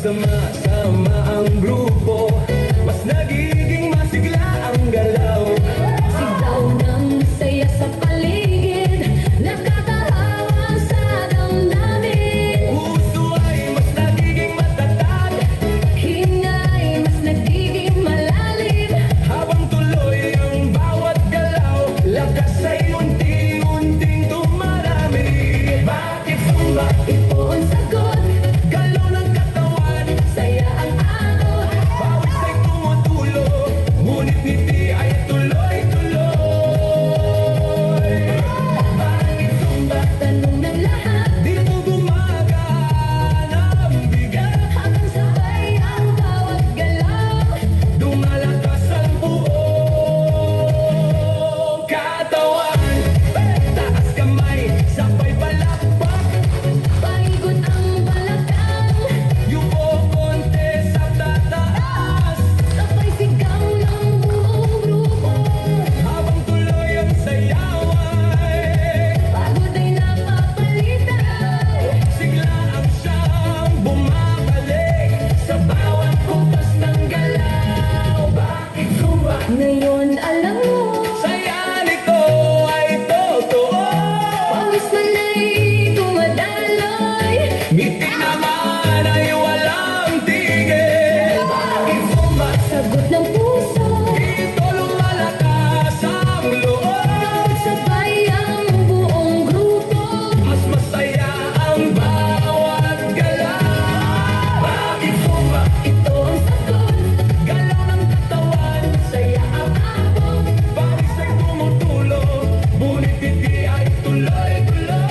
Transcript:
sama-sama ang grupo, mas nagiging masigla ang galaw. Sigaw ng saya sa paligid, nakakahawa sa damdamin. Puso ay mas nagiging matatag, Hingay mas nagiging malalim. habang tuloy ang bawat galaw, lakas ay unti-unting tumarami. Bakit sumba? Ito ang sagot, Galaw ng katawan, saya ang araw. pawis ay tumutulo, ngunit ngiti ay tuloy-tuloy. Bakit sumba? Tanong ng lahat, Di mo gumagana ang bigat, habang sabay ang bawat galaw. dumalakas ang buong katawan. Taas kamay, sabay palakpak, Paikot ang balakang, yuko konti sa tataas, sabay sigaw ng buong grupo. habang tuloy ang sayaway. Pagod ay napapalitan, Sigla ang siyang bumabalik sa bawat kumpas ng galaw. Bakit sumba? ngayon alam mo. Saya nito ay totoo. Pawis man ay dumadaloy, Ngiti naman ay walang tigil. Bakit sumba? sagot ng puso. Dito lumalakas ang loob. Sabay ang buong grupo. Mas masaya ang bawat galaw. Bakit sumba? Ito ang sagot, Galaw ng katawan, saya ang abot. pawis ay tumutulo, ngunit hindi ay tuloy-tuloy.